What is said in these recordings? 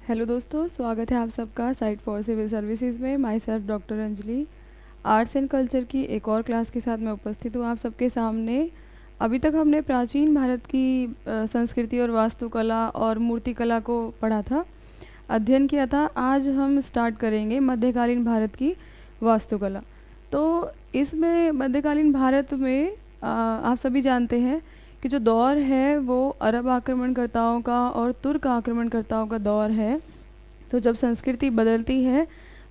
Hello दोस्तों, स्वागत है आप सबका साइट फॉर सिविल सर्विसेज में। My self doctor Anjali arts and culture की एक और क्लास के साथ मैं उपस्थित हूँ आप सबके सामने। अभी तक हमने प्राचीन भारत की संस्कृति और वास्तुकला और मूर्तिकला को पढ़ा था, अध्ययन किया था। आज हम स्टार्ट करेंगे मध्यकालीन भारत की वास्तुकला। तो इसमें मध्यकालीन भारत में आप सभी जानते हैं कि जो दौर है वो अरब आक्रमणकर्ताओं का और तुर्क आक्रमणकर्ताओं का दौर है। तो जब संस्कृति बदलती है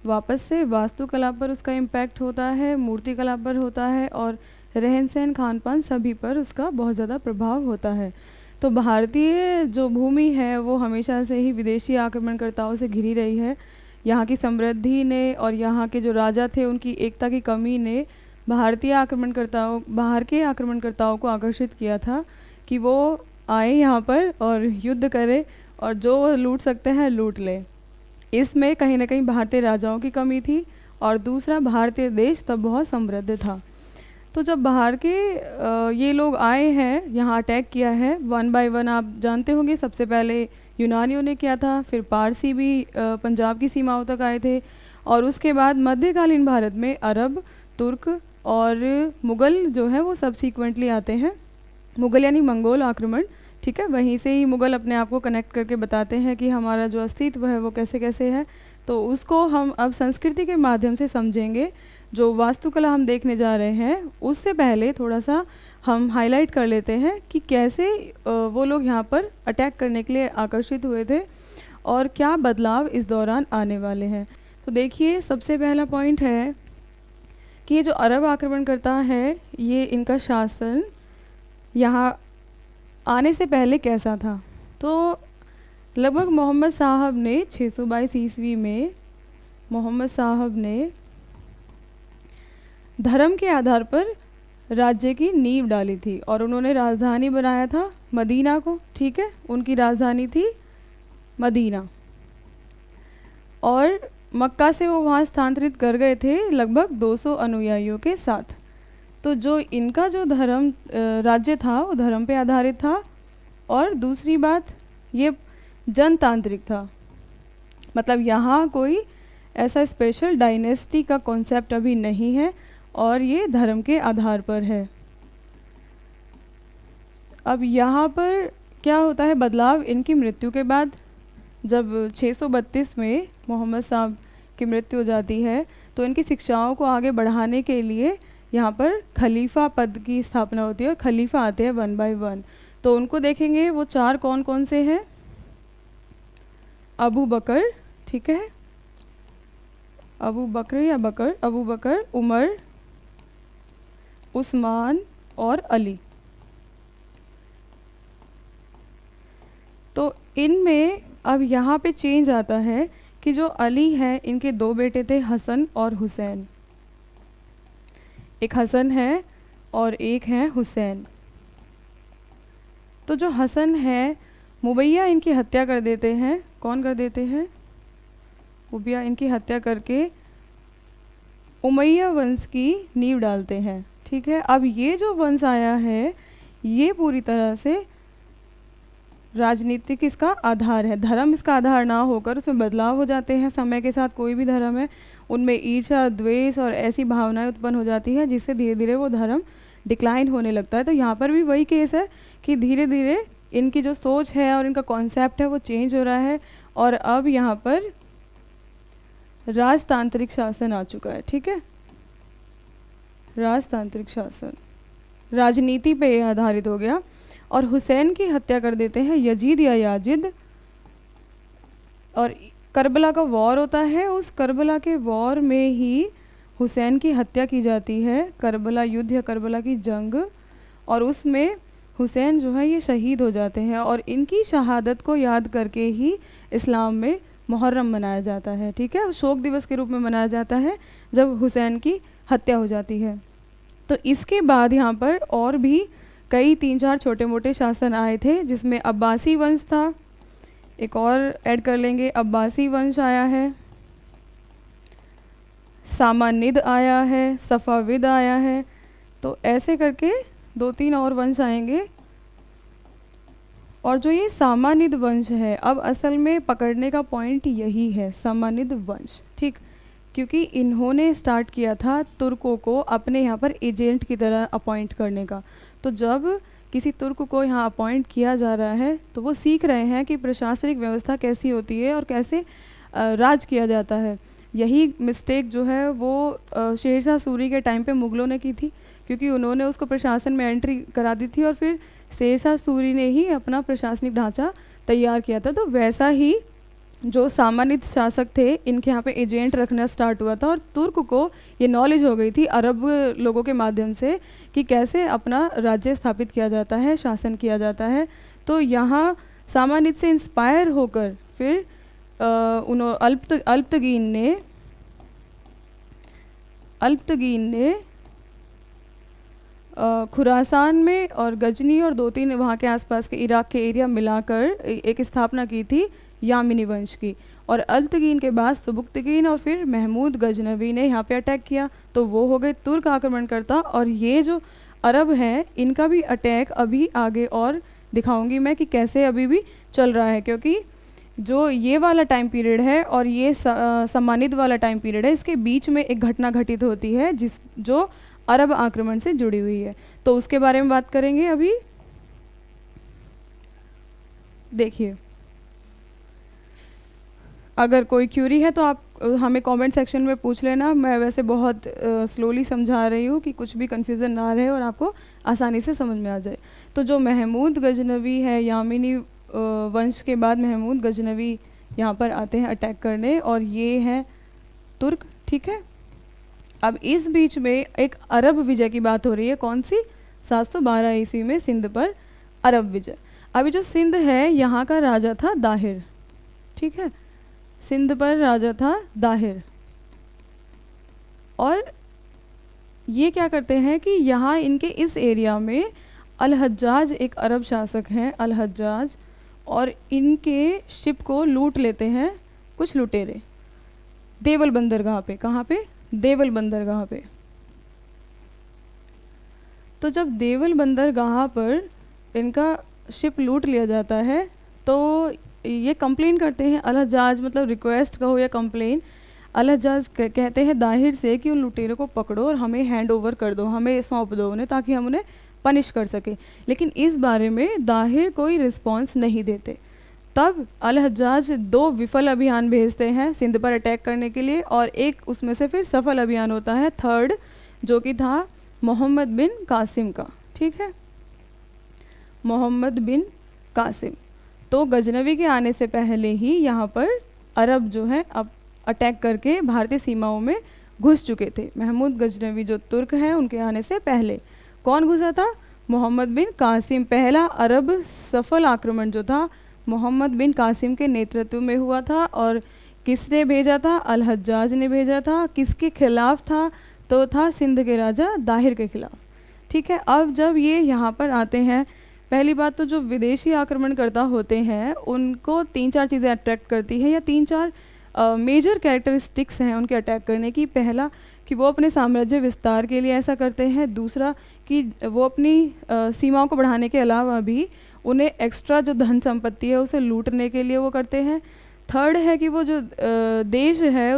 वापस से वास्तुकला पर उसका इम्पैक्ट होता है, मूर्तिकला पर होता है और रहन सहन खान पान सभी पर उसका बहुत ज़्यादा प्रभाव होता है। तो भारतीय जो भूमि है वो हमेशा से ही विदेशी आक्रमणकर्ताओं से घिरी रही है। यहाँ की समृद्धि ने और यहाँ के जो राजा थे उनकी एकता की कमी ने बाहर के आक्रमणकर्ताओं को आकर्षित किया था कि वो आए यहाँ पर और युद्ध करें और जो लूट सकते हैं लूट लें। इसमें कहीं ना कहीं भारतीय राजाओं की कमी थी और दूसरा भारतीय देश तब बहुत समृद्ध था। तो जब बाहर के ये लोग आए हैं, यहाँ अटैक किया है वन बाय वन, आप जानते होंगे। सबसे पहले यूनानियों ने किया था, फिर पारसी भी पंजाब की सीमाओं तक आए थे और उसके बाद मध्यकालीन भारत में अरब, तुर्क और मुग़ल जो है वो सबसीक्वेंटली आते हैं। मुग़ल यानी मंगोल आक्रमण, ठीक है। वहीं से ही मुग़ल अपने आप को कनेक्ट करके बताते हैं कि हमारा जो अस्तित्व है वो कैसे कैसे है। तो उसको हम अब संस्कृति के माध्यम से समझेंगे। जो वास्तुकला हम देखने जा रहे हैं उससे पहले थोड़ा सा हम हाईलाइट कर लेते हैं कि कैसे वो लोग यहाँ पर अटैक करने के लिए आकर्षित हुए थे और क्या बदलाव इस दौरान आने वाले हैं। तो देखिए, सबसे पहला पॉइंट है कि ये जो अरब आक्रमणकर्ता है ये इनका शासन यहाँ आने से पहले कैसा था। तो लगभग मोहम्मद साहब ने 622 ईस्वी में मोहम्मद साहब ने धर्म के आधार पर राज्य की नींव डाली थी और उन्होंने राजधानी बनाया था मदीना को, ठीक है। उनकी राजधानी थी मदीना और मक्का से वो वहाँ स्थानांतरित कर गए थे लगभग 200 अनुयायियों के साथ। तो जो इनका जो धर्म राज्य था वो धर्म पे आधारित था और दूसरी बात ये जनतांत्रिक था। मतलब यहाँ कोई ऐसा स्पेशल डायनेस्टी का कॉन्सेप्ट अभी नहीं है और ये धर्म के आधार पर है। अब यहाँ पर क्या होता है बदलाव इनकी मृत्यु के बाद। जब 632 में मोहम्मद साहब की मृत्यु हो जाती है तो इनकी शिक्षाओं को आगे बढ़ाने के लिए यहाँ पर खलीफा पद की स्थापना होती है और खलीफा आते हैं वन बाय वन। तो उनको देखेंगे वो चार कौन कौन से हैं। अबू बकर, ठीक है, अबू बकर, उमर, उस्मान और अली। तो इनमें अब यहाँ पे चेंज आता है कि जो अली है इनके दो बेटे थे, हसन और हुसैन। एक हसन है और एक है हुसैन। तो जो हसन है मुबैया इनकी हत्या कर देते हैं। कौन कर देते हैं? मुबैया इनकी हत्या करके उमैया वंश की नींव डालते हैं, ठीक है। अब ये जो वंश आया है ये पूरी तरह से राजनीतिक इसका आधार है। धर्म इसका आधार ना होकर उसमें बदलाव हो जाते हैं समय के साथ। कोई भी धर्म है उनमें ईर्ष्या, द्वेष और ऐसी भावनाएं उत्पन्न हो जाती है जिससे धीरे धीरे वो धर्म डिक्लाइन होने लगता है। तो यहाँ पर भी वही केस है कि धीरे धीरे इनकी जो सोच है और इनका कॉन्सेप्ट है वो चेंज हो रहा है और अब यहाँ पर राजतांत्रिक शासन आ चुका है, ठीक है। राजतांत्रिक शासन राजनीति पे आधारित हो गया और हुसैन की हत्या कर देते हैं यजीद या याजिद। और करबला का वॉर होता है, उस करबला के वॉर में ही हुसैन की हत्या की जाती है, करबला युद्ध या करबला की जंग। और उसमें हुसैन जो है ये शहीद हो जाते हैं और इनकी शहादत को याद करके ही इस्लाम में मुहर्रम मनाया जाता है, ठीक है। शोक दिवस के रूप में मनाया जाता है जब हुसैन की हत्या हो जाती है। तो इसके बाद यहाँ पर और भी कई 3-4 छोटे मोटे शासन आए थे जिसमें अब्बासी वंश था। एक और ऐड कर लेंगे, अब्बासी वंश आया है, सामानिद आया है, सफ़ाविद आया है। तो ऐसे करके 2-3 और वंश आएंगे और जो ये सामानिद वंश है, अब असल में पकड़ने का पॉइंट यही है, सामानिद वंश, ठीक। क्योंकि इन्होंने स्टार्ट किया था तुर्कों को अपने यहाँ पर एजेंट की तरह अपॉइंट करने का। तो जब किसी तुर्क को यहाँ अपॉइंट किया जा रहा है तो वो सीख रहे हैं कि प्रशासनिक व्यवस्था कैसी होती है और कैसे राज किया जाता है। यही मिस्टेक जो है वो शेरशाह सूरी के टाइम पे मुग़लों ने की थी, क्योंकि उन्होंने उसको प्रशासन में एंट्री करा दी थी और फिर शेरशाह सूरी ने ही अपना प्रशासनिक ढांचा तैयार किया था। तो वैसा ही जो सामान्य शासक थे, इनके यहाँ पे एजेंट रखना स्टार्ट हुआ था और तुर्क को ये नॉलेज हो गई थी अरब लोगों के माध्यम से कि कैसे अपना राज्य स्थापित किया जाता है, शासन किया जाता है। तो यहाँ सामान्य से इंस्पायर होकर फिर अल्पतगीन ने खुरासान में और गजनी और 2-3 वहाँ के आसपास के इराक के एरिया मिलाकर एक स्थापना की थी यामिनी वंश की। और अल्पतगीन के बाद सुबुक्तगीन और फिर महमूद गजनवी ने यहाँ पे अटैक किया, तो वो हो गए तुर्क आक्रमणकर्ता। और ये जो अरब हैं, इनका भी अटैक अभी आगे और दिखाऊंगी मैं कि कैसे अभी भी चल रहा है, क्योंकि जो ये वाला टाइम पीरियड है और ये सम्मानित वाला टाइम पीरियड है, इसके बीच में एक घटना घटित होती है जो अरब आक्रमण से जुड़ी हुई है। तो उसके बारे में बात करेंगे अभी। देखिए, अगर कोई क्यूरी है तो आप हमें कमेंट सेक्शन में पूछ लेना। मैं वैसे बहुत स्लोली समझा रही हूँ कि कुछ भी कन्फ्यूज़न ना रहे और आपको आसानी से समझ में आ जाए। तो जो महमूद गजनवी है, यामिनी वंश के बाद महमूद गजनवी यहाँ पर आते हैं अटैक करने, और ये हैं तुर्क, ठीक है। अब इस बीच में एक अरब विजय की बात हो रही है, कौन सी? 712 ईस्वी में सिंध पर अरब विजय। अभी जो सिंध है, यहाँ का राजा था दाहिर, ठीक है। सिंध पर राजा था दाहिर, और ये क्या करते हैं कि यहाँ इनके इस एरिया में अल-हज्जाज एक अरब शासक हैं, अल-हज्जाज, और इनके शिप को लूट लेते हैं कुछ लुटेरे देवल बंदरगाह पे। कहाँ पे? देवल बंदरगाह पे। तो जब देवल बंदरगाह पर इनका शिप लूट लिया जाता है तो ये कंप्लेन करते हैं, अल-हज्जाज, मतलब रिक्वेस्ट कहो या कंप्लेन। अल-हज्जाज कहते हैं दाहिर से कि उन लुटेरों को पकड़ो और हमें हैंड ओवर कर दो, हमें सौंप दो उन्हें, ताकि हम उन्हें पनिश कर सके। लेकिन इस बारे में दाहिर कोई रिस्पॉन्स नहीं देते। तब अल-हज्जाज 2 विफल अभियान भेजते हैं सिंध पर अटैक करने के लिए, और एक उसमें से फिर सफल अभियान होता है, थर्ड, जो कि था मोहम्मद बिन कासिम का, ठीक है, मोहम्मद बिन कासिम। तो गजनवी के आने से पहले ही यहाँ पर अरब जो है अब अटैक करके भारतीय सीमाओं में घुस चुके थे। महमूद गजनवी जो तुर्क हैं, उनके आने से पहले कौन घुसा था? मोहम्मद बिन कासिम। पहला अरब सफल आक्रमण जो था मोहम्मद बिन कासिम के नेतृत्व में हुआ था। और किसने भेजा था? अल-हज्जाज ने भेजा था। किसके खिलाफ था? तो था सिंध के राजा दाहिर के खिलाफ, ठीक है। अब जब ये यहाँ पर आते हैं, पहली बात तो जो विदेशी आक्रमणकर्ता होते हैं उनको 3-4 चीज़ें अट्रैक्ट करती हैं, या 3-4 मेजर कैरेक्टरिस्टिक्स हैं उनके अटैक करने की। पहला कि वो अपने साम्राज्य विस्तार के लिए ऐसा करते हैं। दूसरा कि वो अपनी सीमाओं को बढ़ाने के अलावा भी उन्हें एक्स्ट्रा जो धन संपत्ति है उसे लूटने के लिए वो करते हैं। थर्ड है कि वो जो देश है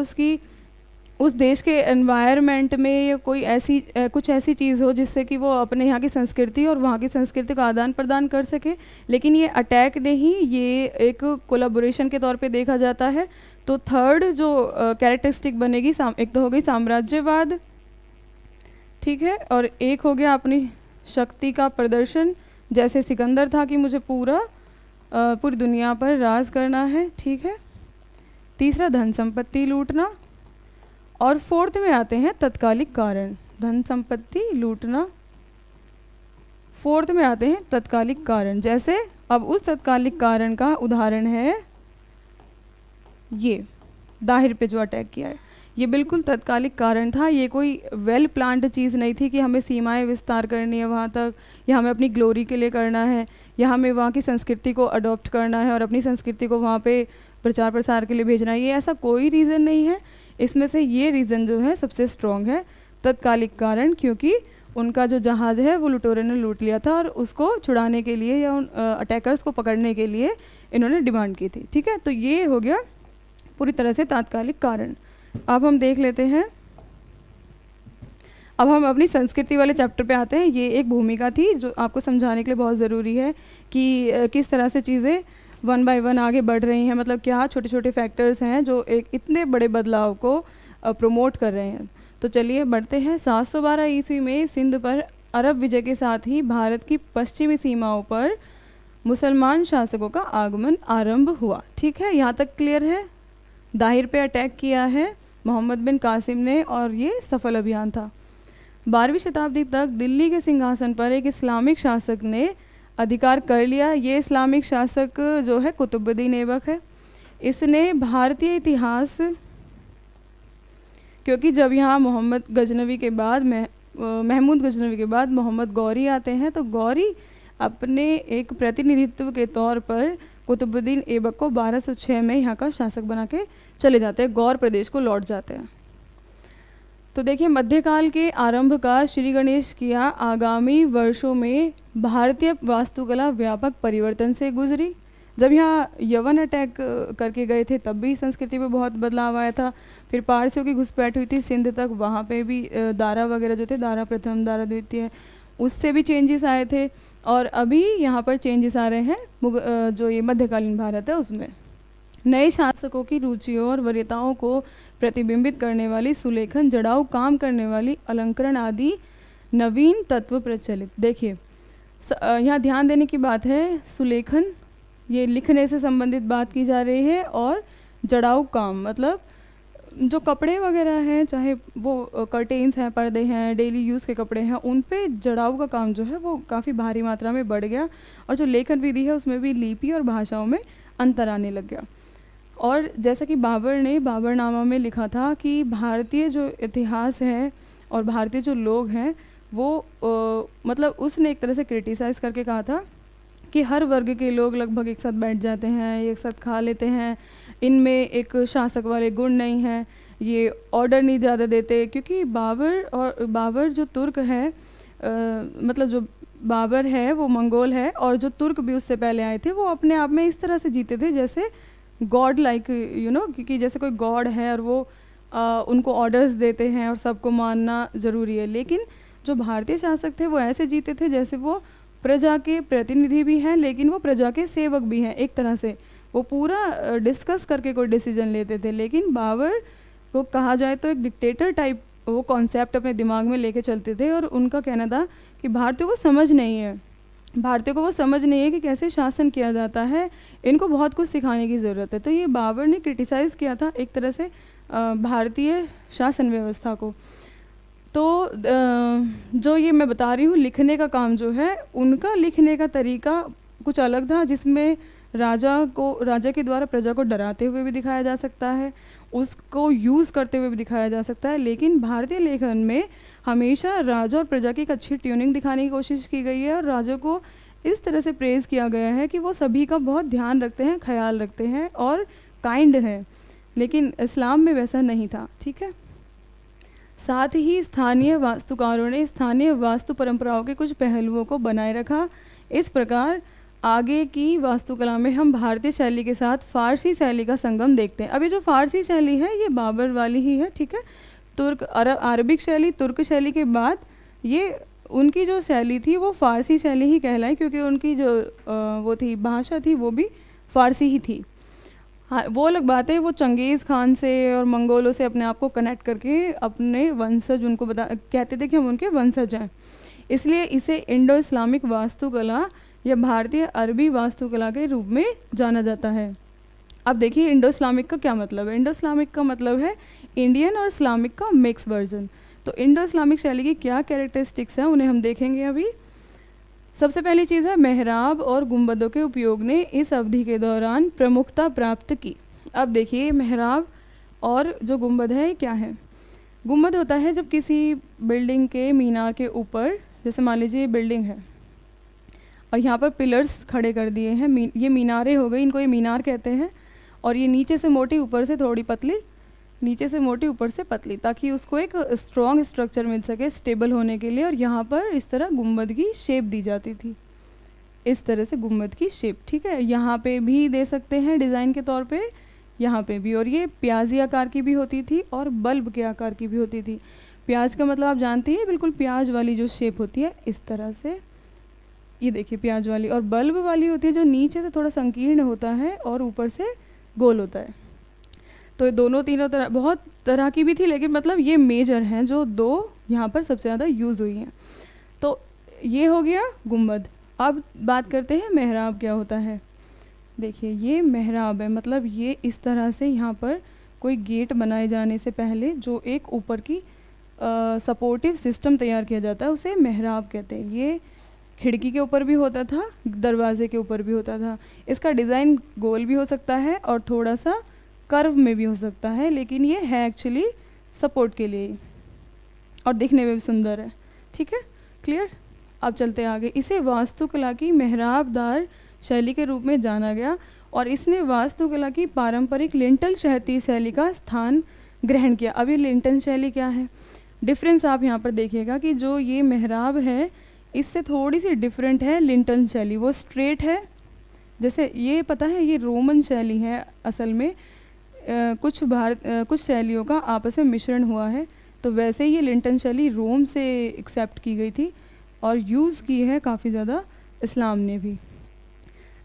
उस देश के एनवायरनमेंट में या कोई ऐसी कुछ ऐसी चीज़ हो जिससे कि वो अपने यहाँ की संस्कृति और वहाँ की संस्कृति का आदान प्रदान कर सके। लेकिन ये अटैक नहीं, ये एक कोलैबोरेशन के तौर पे देखा जाता है। तो थर्ड जो कैरेक्टरिस्टिक बनेगी, एक तो हो गई साम्राज्यवाद, ठीक है, और एक हो गया अपनी शक्ति का प्रदर्शन, जैसे सिकंदर था कि मुझे पूरी दुनिया पर राज करना है, ठीक है। तीसरा धन संपत्ति लूटना, और फोर्थ में आते हैं तत्कालिक कारण। धन संपत्ति लूटना, फोर्थ में आते हैं तत्कालिक कारण। जैसे अब उस तत्कालिक कारण का उदाहरण है ये दाहिर पे जो अटैक किया है, ये बिल्कुल तत्कालिक कारण था। ये कोई वेल प्लान्ड चीज़ नहीं थी कि हमें सीमाएं विस्तार करनी है वहाँ तक, या हमें अपनी ग्लोरी के लिए करना है, या हमें वहाँ की संस्कृति को अडॉप्ट करना है और अपनी संस्कृति को वहाँ पे प्रचार प्रसार के लिए भेजना है। ये ऐसा कोई रीज़न नहीं है। इसमें से ये रीज़न जो है सबसे स्ट्रॉन्ग है, तत्कालिक कारण, क्योंकि उनका जो जहाज़ है वो लुटेरों ने लूट लिया था और उसको छुड़ाने के लिए या उन अटैकर्स को पकड़ने के लिए इन्होंने डिमांड की थी। ठीक है, तो ये हो गया पूरी तरह से तात्कालिक कारण। अब हम देख लेते हैं, अब हम अपनी संस्कृति वाले चैप्टर पे आते हैं। ये एक भूमिका थी जो आपको समझाने के लिए बहुत ज़रूरी है कि किस तरह से चीज़ें वन बाय वन आगे बढ़ रही हैं, मतलब क्या छोटे छोटे फैक्टर्स हैं जो एक इतने बड़े बदलाव को प्रमोट कर रहे हैं। तो चलिए बढ़ते हैं। 712 ईस्वी में सिंध पर अरब विजय के साथ ही भारत की पश्चिमी सीमाओं पर मुसलमान शासकों का आगमन आरंभ हुआ। ठीक है, यहाँ तक क्लियर है। दाहिर पे अटैक किया है मोहम्मद बिन कासिम ने और ये सफल अभियान था। 12वीं शताब्दी तक दिल्ली के सिंहासन पर एक इस्लामिक शासक ने अधिकार कर लिया। ये इस्लामिक शासक जो है कुतुबुद्दीन ऐबक है। इसने भारतीय इतिहास, क्योंकि जब यहाँ मोहम्मद गजनवी के बाद महमूद गजनवी के बाद मोहम्मद गौरी आते हैं, तो गौरी अपने एक प्रतिनिधित्व के तौर पर कुतुबुद्दीन ऐबक को 1206 में यहाँ का शासक बना के चले जाते हैं, गौर प्रदेश को लौट जाते हैं। तो देखिए, मध्यकाल के आरंभ का श्री गणेश किया आगामी वर्षों में भारतीय वास्तुकला व्यापक परिवर्तन से गुजरी। जब यहाँ यवन अटैक करके गए थे तब भी संस्कृति में बहुत बदलाव आया था। फिर पारसियों की घुसपैठ हुई थी सिंध तक, वहाँ पे भी दारा वगैरह जो थे, दारा प्रथम दारा द्वितीय, उससे भी चेंजेस आए थे। और अभी यहाँ पर चेंजेस आ रहे हैं जो ये मध्यकालीन भारत है उसमें। नए शासकों की रुचियों और वरीयताओं को प्रतिबिंबित करने वाली सुलेखन, जड़ाऊ काम करने वाली अलंकरण आदि नवीन तत्व प्रचलित। देखिए यहाँ ध्यान देने की बात है, सुलेखन ये लिखने से संबंधित बात की जा रही है, और जड़ाऊ काम मतलब जो कपड़े वगैरह हैं, चाहे वो कर्टेन्स हैं, पर्दे हैं, डेली यूज़ के कपड़े हैं, उन पे जड़ाऊ का काम जो है वो काफ़ी भारी मात्रा में बढ़ गया। और जो लेखन विधि है उसमें भी लिपि और भाषाओं में अंतर आने लग गया। और जैसा कि बाबर ने बाबरनामा में लिखा था कि भारतीय जो इतिहास है और भारतीय जो लोग हैं वो मतलब उसने एक तरह से क्रिटिसाइज़ करके कहा था कि हर वर्ग के लोग लगभग एक साथ बैठ जाते हैं, एक साथ खा लेते हैं, इनमें एक शासक वाले गुण नहीं हैं, ये ऑर्डर नहीं ज़्यादा देते। क्योंकि बाबर जो तुर्क है, मतलब जो बाबर है वो मंगोल है, और जो तुर्क भी उससे पहले आए थे वो अपने आप में इस तरह से जीते थे जैसे गॉड लाइक, क्योंकि जैसे कोई गॉड है और वो उनको ऑर्डर्स देते हैं और सबको मानना ज़रूरी है। लेकिन जो भारतीय शासक थे वो ऐसे जीते थे जैसे वो प्रजा के प्रतिनिधि भी हैं, लेकिन वो प्रजा के सेवक भी हैं। एक तरह से वो पूरा डिस्कस करके कोई डिसीजन लेते थे। लेकिन बाबर को कहा जाए तो एक डिक्टेटर टाइप वो कॉन्सेप्ट अपने दिमाग में लेके चलते थे, और उनका कहना था कि भारतीयों को समझ नहीं है, भारतीयों को वो समझ नहीं है कि कैसे शासन किया जाता है, इनको बहुत कुछ सिखाने की ज़रूरत है। तो ये बाबर ने क्रिटिसाइज़ किया था एक तरह से भारतीय शासन व्यवस्था को। तो जो ये मैं बता रही हूँ लिखने का काम जो है, उनका लिखने का तरीका कुछ अलग था, जिसमें राजा के द्वारा प्रजा को डराते हुए भी दिखाया जा सकता है, उसको यूज़ करते हुए भी दिखाया जा सकता है। लेकिन भारतीय लेखन में हमेशा राजा और प्रजा की एक अच्छी ट्यूनिंग दिखाने की कोशिश की गई है, और राजा को इस तरह से प्रेज़ किया गया है कि वो सभी का बहुत ध्यान रखते हैं, ख्याल रखते हैं और काइंड हैं। लेकिन इस्लाम में वैसा नहीं था। ठीक है, साथ ही स्थानीय वास्तुकारों ने स्थानीय वास्तु परंपराओं के कुछ पहलुओं को बनाए रखा। इस प्रकार आगे की वास्तुकला में हम भारतीय शैली के साथ फारसी शैली का संगम देखते हैं। अभी जो फारसी शैली है ये बाबर वाली ही है। ठीक है, अरबिक शैली, तुर्क शैली के बाद ये उनकी जो शैली थी वो फ़ारसी शैली ही कहलाई, क्योंकि उनकी जो वो थी भाषा थी वो भी फ़ारसी ही थी। हाँ, वो अलग बात है, वो चंगेज़ खान से और मंगोलों से अपने आप को कनेक्ट करके अपने वंशज उनको कहते थे कि हम उनके वंशज हैं, इसलिए इसे इंडो इस्लामिक वास्तुकला या भारतीय अरबी वास्तुकला के रूप में जाना जाता है। अब देखिए इंडो इस्लामिक का क्या मतलब है। इंडो इस्लामिक का मतलब है इंडियन और इस्लामिक का मिक्स वर्जन। तो इंडो इस्लामिक शैली की क्या कैरेक्टरिस्टिक्स हैं उन्हें हम देखेंगे अभी। सबसे पहली चीज़ है मेहराब और गुंबदों के उपयोग ने इस अवधि के दौरान प्रमुखता प्राप्त की। अब देखिए मेहराब और जो गुंबद है ये क्या है। गुंबद होता है जब किसी बिल्डिंग के मीनार के ऊपर, जैसे मान लीजिए बिल्डिंग है और यहाँ पर पिलर्स खड़े कर दिए हैं, ये मीनारें हो गई, इनको ये मीनार कहते हैं। और ये नीचे से मोटी ऊपर से थोड़ी पतली नीचे से मोटी ऊपर से पतली, ताकि उसको एक स्ट्रॉन्ग स्ट्रक्चर मिल सके स्टेबल होने के लिए। और यहाँ पर इस तरह गुम्बद की शेप दी जाती थी, इस तरह से गुम्बद की शेप, ठीक है। यहाँ पे भी दे सकते हैं डिज़ाइन के तौर पे, यहाँ पे भी। और ये प्याजी आकार की भी होती थी और बल्ब के आकार की भी होती थी। प्याज का मतलब आप जानती हैं, बिल्कुल प्याज वाली जो शेप होती है इस तरह से, ये देखिए प्याज वाली। और बल्ब वाली होती है जो नीचे से थोड़ा संकीर्ण होता है और ऊपर से गोल होता है। तो ये दोनों तीनों तरह, बहुत तरह की भी थी, लेकिन मतलब ये मेजर हैं जो दो यहाँ पर सबसे ज़्यादा यूज़ हुई हैं। तो ये हो गया गुम्बद। अब बात करते हैं मेहराब क्या होता है। देखिए ये मेहराब है, मतलब ये इस तरह से यहाँ पर कोई गेट बनाए जाने से पहले जो एक ऊपर की सपोर्टिव सिस्टम तैयार किया जाता है उसे मेहराब कहते हैं। ये खिड़की के ऊपर भी होता था, दरवाजे के ऊपर भी होता था। इसका डिज़ाइन गोल भी हो सकता है और थोड़ा सा कर्व में भी हो सकता है, लेकिन ये है एक्चुअली सपोर्ट के लिए और दिखने में भी सुंदर है, ठीक है, क्लियर। अब चलते आगे। इसे वास्तुकला की मेहराबदार शैली के रूप में जाना गया और इसने वास्तुकला की पारंपरिक लिंटल शहती शैली का स्थान ग्रहण किया। अब ये लिंटल शैली क्या है, डिफरेंस आप यहाँ पर देखिएगा कि जो ये मेहराब है इससे थोड़ी सी डिफरेंट है लिंटल शैली। वो स्ट्रेट है, जैसे ये पता है ये रोमन शैली है असल में, कुछ शैलियों का आपस में मिश्रण हुआ है। तो वैसे ही ये लिंटन शैली रोम से एक्सेप्ट की गई थी और यूज़ की है काफ़ी ज़्यादा इस्लाम ने भी।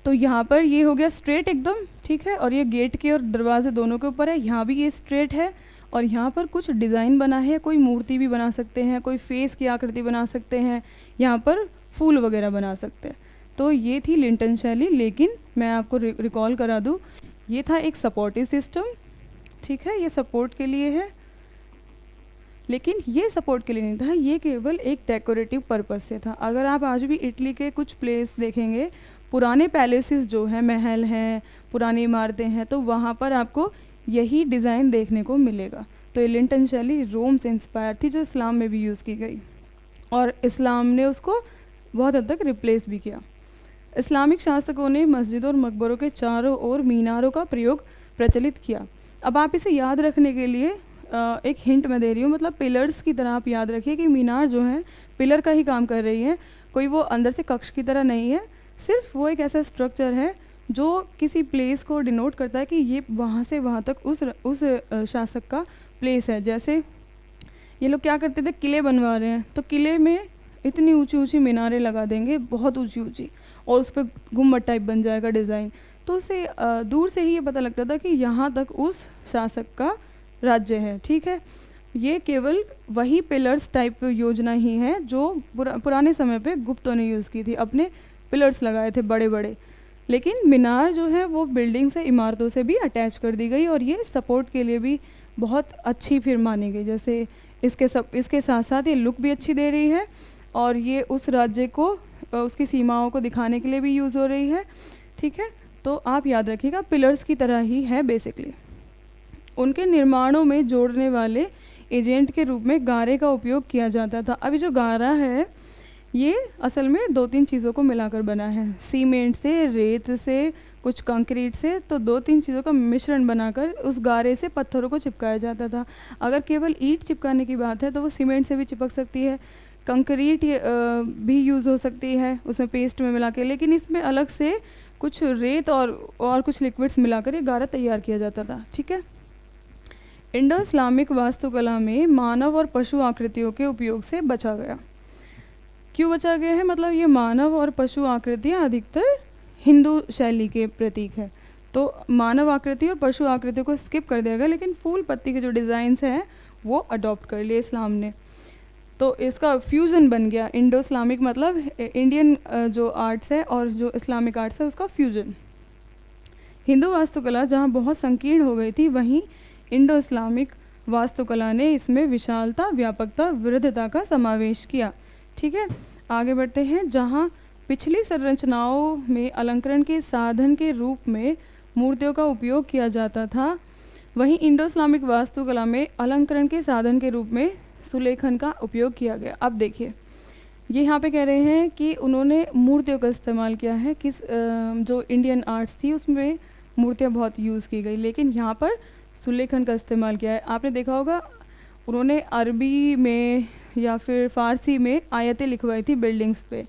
तो यहाँ पर ये हो गया स्ट्रेट एकदम, ठीक है। और ये गेट के और दरवाजे दोनों के ऊपर है, यहाँ भी ये स्ट्रेट है और यहाँ पर कुछ डिज़ाइन बना है, कोई मूर्ति भी बना सकते हैं, कोई फेस की आकृति बना सकते हैं, यहाँ पर फूल वगैरह बना सकते हैं। तो ये थी लिंटन शैली। लेकिन मैं आपको रिकॉल करा दूँ, ये था एक सपोर्टिव सिस्टम, ठीक है, ये सपोर्ट के लिए है, लेकिन ये सपोर्ट के लिए नहीं था, ये केवल एक डेकोरेटिव पर्पस से था। अगर आप आज भी इटली के कुछ प्लेस देखेंगे, पुराने पैलेसेस जो हैं, महल हैं, पुरानी इमारतें हैं, तो वहाँ पर आपको यही डिज़ाइन देखने को मिलेगा। तो ये लिंटन शैली रोम से इंस्पायर थी, जो इस्लाम में भी यूज़ की गई और इस्लाम ने उसको बहुत हद तक रिप्लेस भी किया। इस्लामिक शासकों ने मस्जिदों और मकबरों के चारों ओर मीनारों का प्रयोग प्रचलित किया। अब आप इसे याद रखने के लिए एक हिंट मैं दे रही हूँ, मतलब पिलर्स की तरह आप याद रखिए कि मीनार जो है पिलर का ही काम कर रही है, कोई वो अंदर से कक्ष की तरह नहीं है। सिर्फ वो एक ऐसा स्ट्रक्चर है जो किसी प्लेस को डिनोट करता है कि ये वहाँ से वहाँ तक उस शासक का प्लेस है। जैसे ये लोग क्या करते थे, किले बनवा रहे हैं तो किले में इतनी ऊंची ऊंची मीनारें लगा देंगे, बहुत ऊंची ऊंची, और उस पर गुम्बद टाइप बन जाएगा डिज़ाइन। तो उससे दूर से ही ये पता लगता था कि यहाँ तक उस शासक का राज्य है, ठीक है। ये केवल वही पिलर्स टाइप योजना ही है जो पुराने समय पे गुप्तों ने यूज़ की थी, अपने पिलर्स लगाए थे बड़े बड़े। लेकिन मीनार जो है वो बिल्डिंग से, इमारतों से भी अटैच कर दी गई और ये सपोर्ट के लिए भी बहुत अच्छी फिर मानी गई। जैसे इसके साथ साथ ये लुक भी अच्छी दे रही है और ये उस राज्य को, उसकी सीमाओं को दिखाने के लिए भी यूज़ हो रही है, ठीक है। तो आप याद रखिएगा पिलर्स की तरह ही है बेसिकली। उनके निर्माणों में जोड़ने वाले एजेंट के रूप में गारे का उपयोग किया जाता था। अभी जो गारा है ये असल में 2-3 चीज़ों को मिलाकर बना है, सीमेंट से, रेत से, कुछ कंक्रीट से। तो 2-3 चीज़ों का मिश्रण बनाकर उस गारे से पत्थरों को चिपकाया जाता था। अगर केवल ईंट चिपकाने की बात है तो वो सीमेंट से भी चिपक सकती है, कंक्रीट भी यूज़ हो सकती है उसमें पेस्ट में मिला के, लेकिन इसमें अलग से कुछ रेत और कुछ लिक्विड्स मिलाकर ये गारा तैयार किया जाता था, ठीक है। इंडो इस्लामिक वास्तुकला में मानव और पशु आकृतियों के उपयोग से बचा गया। क्यों बचा गया है, मतलब ये मानव और पशु आकृतियाँ अधिकतर हिंदू शैली के प्रतीक है, तो मानव आकृति और पशु आकृतियों को स्किप कर दिया गया, लेकिन फूल पत्ती के जो डिज़ाइंस हैं वो अडॉप्ट कर लिए इस्लाम ने। तो इसका फ्यूज़न बन गया। इंडो इस्लामिक मतलब इंडियन जो आर्ट्स है और जो इस्लामिक आर्ट्स है उसका फ्यूज़न। हिंदू वास्तुकला जहाँ बहुत संकीर्ण हो गई थी, वहीं इंडो इस्लामिक वास्तुकला ने इसमें विशालता, व्यापकता, विविधता का समावेश किया, ठीक है। आगे बढ़ते हैं। जहाँ पिछली संरचनाओं में अलंकरण के साधन के रूप में मूर्तियों का उपयोग किया जाता था, वहीं इंडो इस्लामिक वास्तुकला में अलंकरण के साधन के रूप में सुलेखन का उपयोग किया गया। अब देखिए ये यहाँ पे कह रहे हैं कि उन्होंने मूर्तियों का इस्तेमाल किया है, जो इंडियन आर्ट्स थी उसमें मूर्तियाँ बहुत यूज़ की गई, लेकिन यहाँ पर सुलेखन का इस्तेमाल किया है। आपने देखा होगा उन्होंने अरबी में या फिर फ़ारसी में आयतें लिखवाई थी बिल्डिंग्स पे।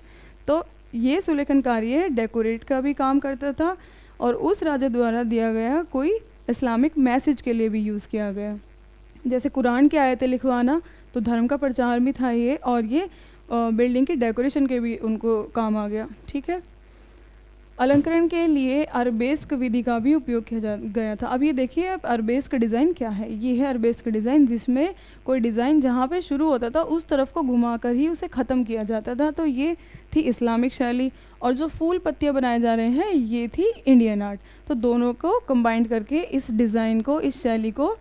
तो ये सुलेखन कार्य डेकोरेट का भी काम करता था और उस राजा द्वारा दिया गया कोई इस्लामिक मैसेज के लिए भी यूज़ किया गया। जैसे कुरान की आयतें लिखवाना तो धर्म का प्रचार भी था ये, और ये बिल्डिंग की डेकोरेशन के भी उनको काम आ गया। ठीक है। अलंकरण के लिए अरबेस्क विधि का भी उपयोग किया गया था। अब ये देखिए, अब अरबेस्क डिज़ाइन क्या है। ये है अरबेस्क डिज़ाइन, जिसमें कोई डिज़ाइन जहाँ पे शुरू होता था उस तरफ को घुमाकर ही उसे ख़त्म किया जाता था। तो ये थी इस्लामिक शैली, और जो फूल पत्तियाँ बनाए जा रहे हैं ये थी इंडियन आर्ट। तो दोनों को कंबाइंड करके इस डिज़ाइन को, इस शैली को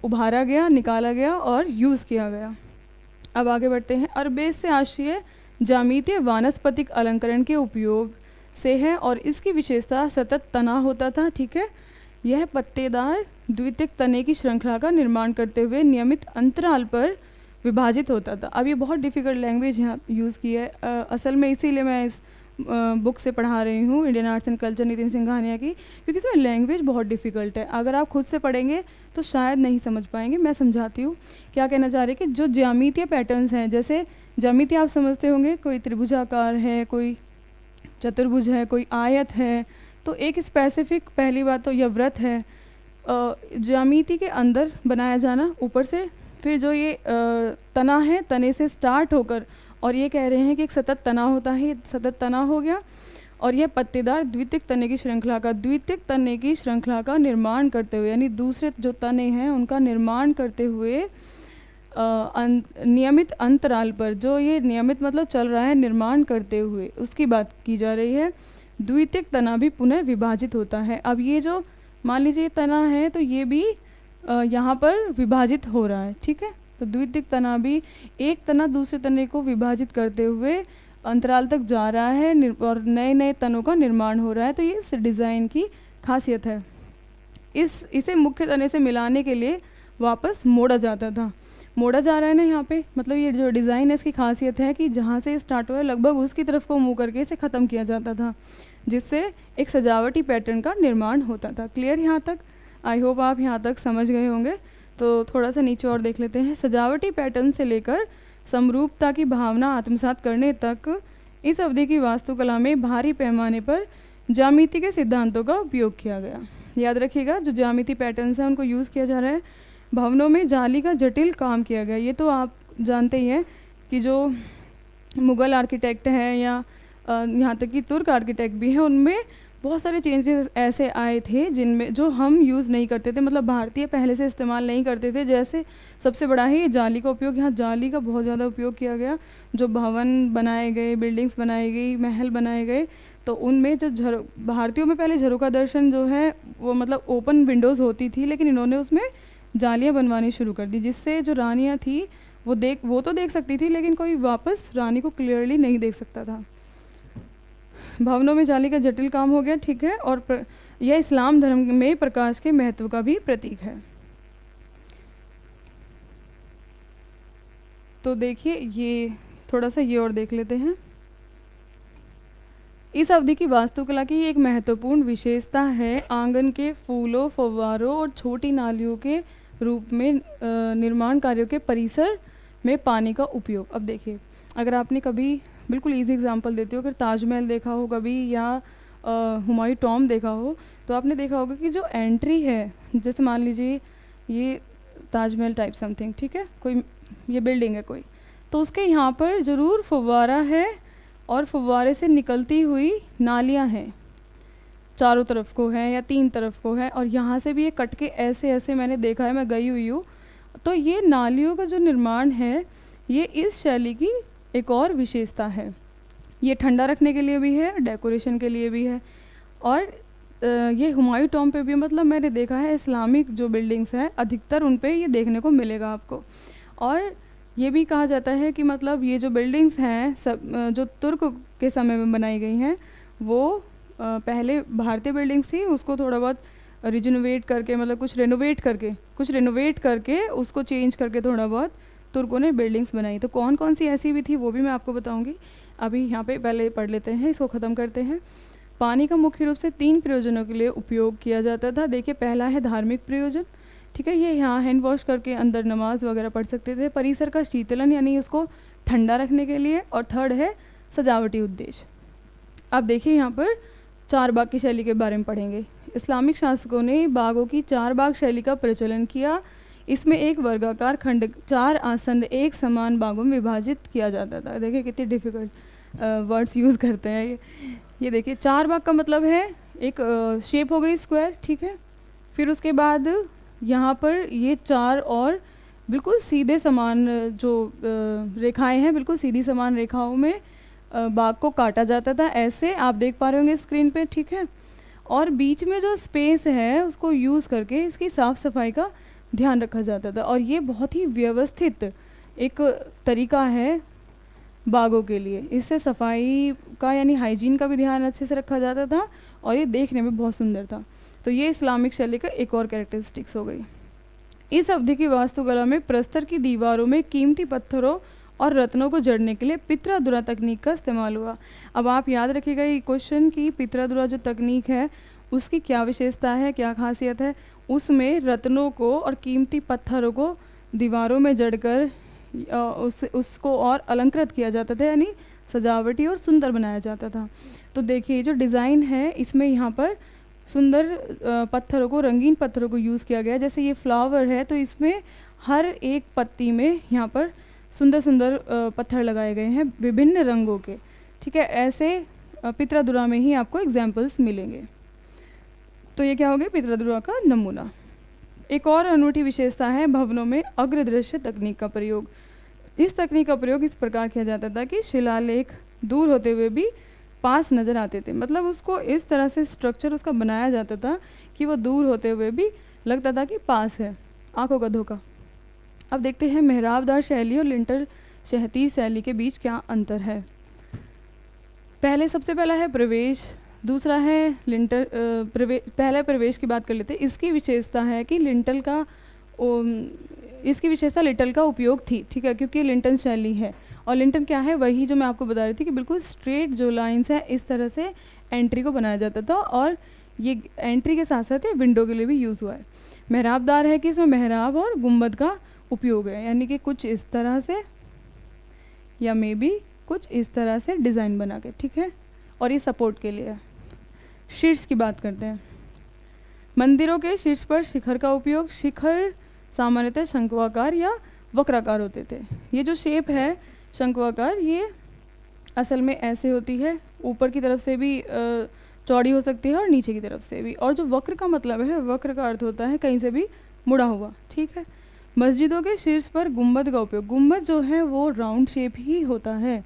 उभारा गया, निकाला गया और यूज़ किया गया। अब आगे बढ़ते हैं। अरबेस्क से आशय ज्यामितीय वानस्पतिक अलंकरण के उपयोग से है और इसकी विशेषता सतत तना होता था। ठीक है। यह पत्तेदार द्वितीयक तने की श्रृंखला का निर्माण करते हुए नियमित अंतराल पर विभाजित होता था। अब ये बहुत डिफ़िकल्ट लैंग्वेज यहाँ यूज़ की है असल में, इसीलिए मैं इस बुक से पढ़ा रही हूँ, Indian arts and culture, Nitin Singhania की, क्योंकि इसमें लैंग्वेज बहुत डिफ़िकल्ट है। अगर आप खुद से पढ़ेंगे तो शायद नहीं समझ पाएंगे। मैं समझाती हूँ क्या कहना चाह रही है कि जो ज्यामितीय पैटर्न्स हैं, जैसे ज्यामिति आप समझते होंगे, कोई त्रिभुजाकार है, कोई चतुर्भुज है, कोई आयत है, तो एक स्पेसिफिक, पहली बात तो यह व्रत है ज्यामिति के अंदर बनाया जाना ऊपर से। फिर जो ये तना है, तने से स्टार्ट होकर, और ये कह रहे हैं कि एक सतत तना होता है, सतत तना हो गया। और यह पत्तेदार द्वितीयक तने की श्रृंखला का, द्वितीयक तने की श्रृंखला का निर्माण करते हुए, यानी दूसरे जो तने हैं उनका निर्माण करते हुए नियमित अंतराल पर, जो ये नियमित मतलब चल रहा है निर्माण करते हुए, उसकी बात की जा रही है। द्वितीयक तना भी पुनः विभाजित होता है। अब ये जो मान लीजिए तना है तो ये भी यहाँ पर विभाजित हो रहा है। ठीक है। तो द्वितीयक तना भी, एक तना दूसरे तने को विभाजित करते हुए अंतराल तक जा रहा है और नए नए तनों का निर्माण हो रहा है। तो ये इस डिज़ाइन की खासियत है। इसे मुख्य तने से मिलाने के लिए वापस मोड़ा जाता था। मोड़ा जा रहा है ना यहाँ पे, मतलब ये जो डिज़ाइन है इसकी खासियत है कि जहाँ से स्टार्ट हुआ है लगभग उसकी तरफ को मुँह करके इसे ख़त्म किया जाता था, जिससे एक सजावटी पैटर्न का निर्माण होता था। क्लियर यहाँ तक? आई होप आप यहाँ तक समझ गए होंगे। तो थोड़ा सा नीचे और देख लेते हैं। सजावटी पैटर्न से लेकर समरूपता की भावना आत्मसात करने तक इस अवधि की वास्तुकला में भारी पैमाने पर ज्यामिति के सिद्धांतों का उपयोग किया गया। याद रखिएगा, जो ज्यामिति पैटर्न्स हैं उनको यूज़ किया जा रहा है। भवनों में जाली का जटिल काम किया गया। ये तो आप जानते ही हैं कि जो मुग़ल आर्किटेक्ट हैं या यहाँ तक कि तुर्क आर्किटेक्ट भी हैं, उनमें बहुत सारे चेंजेस ऐसे आए थे जिनमें जो हम यूज़ नहीं करते थे, मतलब भारतीय पहले से इस्तेमाल नहीं करते थे। जैसे सबसे बड़ा है ये जाली का उपयोग। यहाँ जाली का बहुत ज़्यादा उपयोग किया गया। जो भवन बनाए गए, बिल्डिंग्स बनाई गई, महल बनाए गए, तो उनमें जो भारतीयों में पहले झरोका दर्शन जो है वो मतलब ओपन विंडोज़ होती थी, लेकिन इन्होंने उसमें जालियाँ बनवानी शुरू कर दी, जिससे जो रानियाँ थी वो तो देख सकती थी, लेकिन कोई वापस रानी को क्लियरली नहीं देख सकता था। भवनों में जाली का जटिल काम हो गया। ठीक है। और यह इस्लाम धर्म में प्रकाश के महत्व का भी प्रतीक है। तो देखिए, ये थोड़ा सा ये और देख लेते हैं। इस अवधि की वास्तुकला की एक महत्वपूर्ण विशेषता है आंगन के फूलों, फव्वारों और छोटी नालियों के रूप में निर्माण कार्यों के परिसर में पानी का उपयोग। अब देखिए, अगर आपने कभी, बिल्कुल इजी एग्जांपल देती हो, अगर ताजमहल देखा हो कभी या हुमायूं टॉम देखा हो, तो आपने देखा होगा कि जो एंट्री है, जैसे मान लीजिए ये ताजमहल टाइप समथिंग, ठीक है, कोई ये बिल्डिंग है कोई, तो उसके यहाँ पर ज़रूर फव्वारा है और फव्वारे से निकलती हुई नालियाँ हैं, चारों तरफ को है या तीन तरफ को है, और यहाँ से भी ये कट के ऐसे ऐसे मैंने देखा है, मैं गई हुई हूँ। तो ये नालियों का जो निर्माण है ये इस शैली की एक और विशेषता है। ये ठंडा रखने के लिए भी है, डेकोरेशन के लिए भी है। और ये हुमायूं टॉम पे भी, मतलब मैंने देखा है इस्लामिक जो बिल्डिंग्स हैं अधिकतर उन पे ये देखने को मिलेगा आपको। और ये भी कहा जाता है कि मतलब ये जो बिल्डिंग्स हैं सब जो तुर्क के समय में बनाई गई हैं, वो पहले भारतीय बिल्डिंग्स थी, उसको थोड़ा बहुत रिजोनोवेट करके, मतलब कुछ रेनोवेट करके उसको चेंज करके थोड़ा बहुत तुर्कों ने बिल्डिंग्स बनाई। तो कौन कौन सी ऐसी भी थी वो भी मैं आपको बताऊंगी। अभी यहाँ पे पहले पढ़ लेते हैं, इसको ख़त्म करते हैं। पानी का मुख्य रूप से 3 प्रयोजनों के लिए उपयोग किया जाता था। देखिए, पहला है धार्मिक प्रयोजन, ठीक है, ये यहाँ हैंड वॉश करके अंदर नमाज वगैरह पढ़ सकते थे। परिसर का शीतलन यानी उसको ठंडा रखने के लिए। और थर्ड है सजावटी उद्देश्य। अब देखिए यहाँ पर चार बाग की शैली के बारे में पढ़ेंगे। इस्लामिक शासकों ने बागों की चार बाग शैली का प्रचलन किया। इसमें एक वर्गाकार खंड 4 आसन्न एक समान बागों में विभाजित किया जाता था। देखिए कितनी डिफ़िकल्ट वर्ड्स यूज़ करते हैं ये देखिए, 4 बाग का मतलब है एक शेप हो गई स्क्वायर, ठीक है। फिर उसके बाद यहाँ पर ये 4 और बिल्कुल सीधे समान जो रेखाएं हैं, बिल्कुल सीधी समान रेखाओं में बाग को काटा जाता था। ऐसे आप देख पा रहे होंगे स्क्रीन पे, ठीक है। और बीच में जो स्पेस है उसको यूज़ करके इसकी साफ़ सफाई का ध्यान रखा जाता था। और ये बहुत ही व्यवस्थित एक तरीका है बागों के लिए। इससे सफाई का यानी हाइजीन का भी ध्यान अच्छे से रखा जाता था और ये देखने में बहुत सुंदर था। तो ये इस्लामिक शैली का एक और कैरेक्टरिस्टिक्स हो गई। इस अवधि की वास्तुकला में प्रस्तर की दीवारों में कीमती पत्थरों और रत्नों को जड़ने के लिए पित्रादुरा तकनीक का इस्तेमाल हुआ। अब आप याद रखिएगा ये क्वेश्चन कि पित्रादुरा जो तकनीक है उसकी क्या विशेषता है, क्या खासियत है। उसमें रत्नों को और कीमती पत्थरों को दीवारों में जड़कर उसको और अलंकृत किया जाता था, यानी सजावटी और सुंदर बनाया जाता था। तो देखिए जो डिज़ाइन है इसमें यहाँ पर सुंदर पत्थरों को, रंगीन पत्थरों को यूज़ किया गया है। जैसे ये फ्लावर है तो इसमें हर एक पत्ती में यहाँ पर सुंदर सुंदर पत्थर लगाए गए हैं विभिन्न रंगों के, ठीक है। ऐसे पित्रादुरा में ही आपको एग्जाम्पल्स मिलेंगे। तो ये क्या हो गया पित्रादुरा का नमूना। एक और अनूठी विशेषता है भवनों में अग्रदृश्य तकनीक का प्रयोग। इस तकनीक का प्रयोग इस प्रकार किया जाता था कि शिलालेख दूर होते हुए भी पास नज़र आते थे। मतलब उसको इस तरह से स्ट्रक्चर उसका बनाया जाता था कि वो दूर होते हुए भी लगता था कि पास है, आंखों का धोखा। अब देखते हैं मेहराबदार शैली और लिंटर शहतीर शैली के बीच क्या अंतर है। सबसे पहला है प्रवेश, दूसरा है लिंटर पहले प्रवेश की बात कर लेते हैं। इसकी विशेषता है कि लिंटल का इसकी विशेषता लिंटल का उपयोग थी, ठीक है, क्योंकि लिंटन शैली है। और लिंटन क्या है, वही जो मैं आपको बता रही थी कि बिल्कुल स्ट्रेट जो लाइंस है इस तरह से एंट्री को बनाया जाता था। और ये एंट्री के साथ साथ विंडो के लिए भी यूज़ हुआ है। मेहराबदार है कि इसमें मेहराब और गुंबद का उपयोग है, यानी कि कुछ इस तरह से या मे बी कुछ इस तरह से डिज़ाइन बना के, ठीक है। और ये सपोर्ट के लिए है। शीर्ष की बात करते हैं। मंदिरों के शीर्ष पर शिखर का उपयोग। शिखर सामान्यतः शंक्वाकार या वक्राकार होते थे। ये जो शेप है शंक्वाकार, ये असल में ऐसे होती है, ऊपर की तरफ से भी चौड़ी हो सकती है और नीचे की तरफ से भी। और जो वक्र का मतलब है, वक्र का अर्थ होता है कहीं से भी मुड़ा हुआ, ठीक है। मस्जिदों के शीर्ष पर गुंबद का उपयोग। गुंबद जो है वो राउंड शेप ही होता है,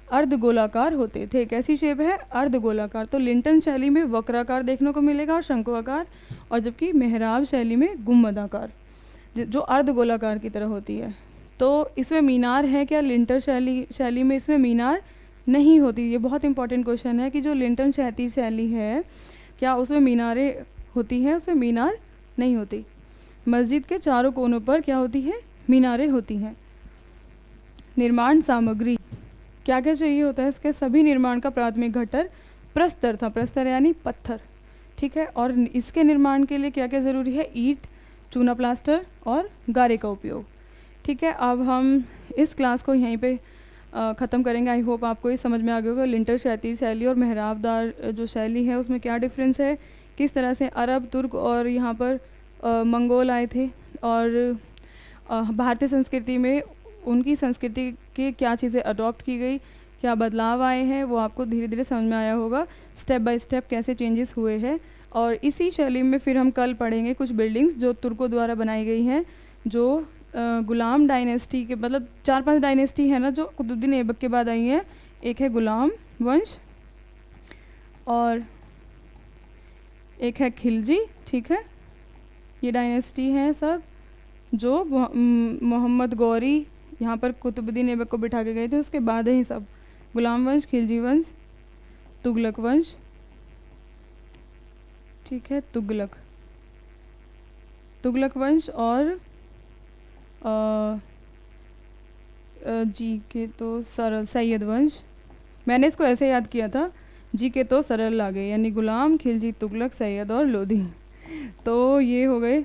अर्ध गोलाकार होते थे। कैसी शेप है, अर्ध गोलाकार। तो लिंटन शैली में वक्राकार देखने को मिलेगा और शंक्वाकार, और जबकि मेहराब शैली में गुंबदाकार जो अर्ध गोलाकार की तरह होती है। तो इसमें मीनार है क्या, लिंटर शैली में इसमें मीनार नहीं होती। ये बहुत इंपॉर्टेंट क्वेश्चन है कि जो लिंटन शहतीर शैली है क्या उसमें मीनारें होती हैं, उसमें मीनार नहीं होती। मस्जिद के चारों कोनों पर क्या होती है, मीनारें होती हैं। निर्माण सामग्री क्या क्या चाहिए होता है इसके। सभी निर्माण का प्राथमिक घटक प्रस्तर था, प्रस्तर यानी पत्थर, ठीक है। और इसके निर्माण के लिए क्या क्या ज़रूरी है, ईंट, चूना प्लास्टर और गारे का उपयोग, ठीक है। अब हम इस क्लास को यहीं पे ख़त्म करेंगे। आई होप आपको ये समझ में आ गया होगा लिंटर शहतीर शैली और मेहराबदार जो शैली है उसमें क्या डिफरेंस है, किस तरह से अरब, तुर्क और यहाँ पर मंगोल आए थे, और भारतीय संस्कृति में उनकी संस्कृति की क्या चीज़ें अडॉप्ट की गई, क्या बदलाव आए हैं, वो आपको धीरे धीरे समझ में आया होगा स्टेप बाय स्टेप कैसे चेंजेस हुए हैं। और इसी शैली में फिर हम कल पढ़ेंगे कुछ बिल्डिंग्स जो तुर्कों द्वारा बनाई गई हैं, जो गुलाम डायनेस्टी के, मतलब 4-5 डायनेस्टी है ना जो कुतुबुद्दीन ऐबक के बाद आई हैं। एक है गुलाम वंश और एक है खिलजी, ठीक है। ये डायनेस्टी हैं सब, जो मोहम्मद गौरी यहाँ पर कुतुबुद्दीन ऐबक को बिठा के गए थे। उसके बाद ही सब गुलाम वंश, खिलजी वंश, तुगलक वंश, ठीक है, तुगलक वंश और जी के तो सरल सैयद वंश। मैंने इसको ऐसे याद किया था जी के तो सरल लागे, यानी गुलाम, खिलजी, तुगलक, सैयद और लोधी। तो ये हो गए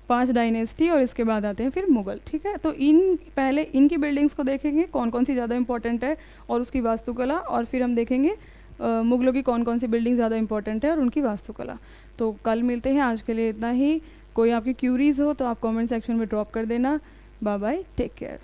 5 डायनेस्टी, और इसके बाद आते हैं फिर मुग़ल। ठीक है, तो इन पहले इनकी बिल्डिंग्स को देखेंगे कौन कौन सी ज़्यादा इंपॉर्टेंट है और उसकी वास्तुकला, और फिर हम देखेंगे मुग़लों की कौन कौन सी बिल्डिंग ज़्यादा इंपॉर्टेंट है और उनकी वास्तुकला। तो कल मिलते हैं, आज के लिए इतना ही। कोई आपकी क्यूरीज़ हो तो आप कमेंट सेक्शन में ड्रॉप कर देना। Bye bye, take care.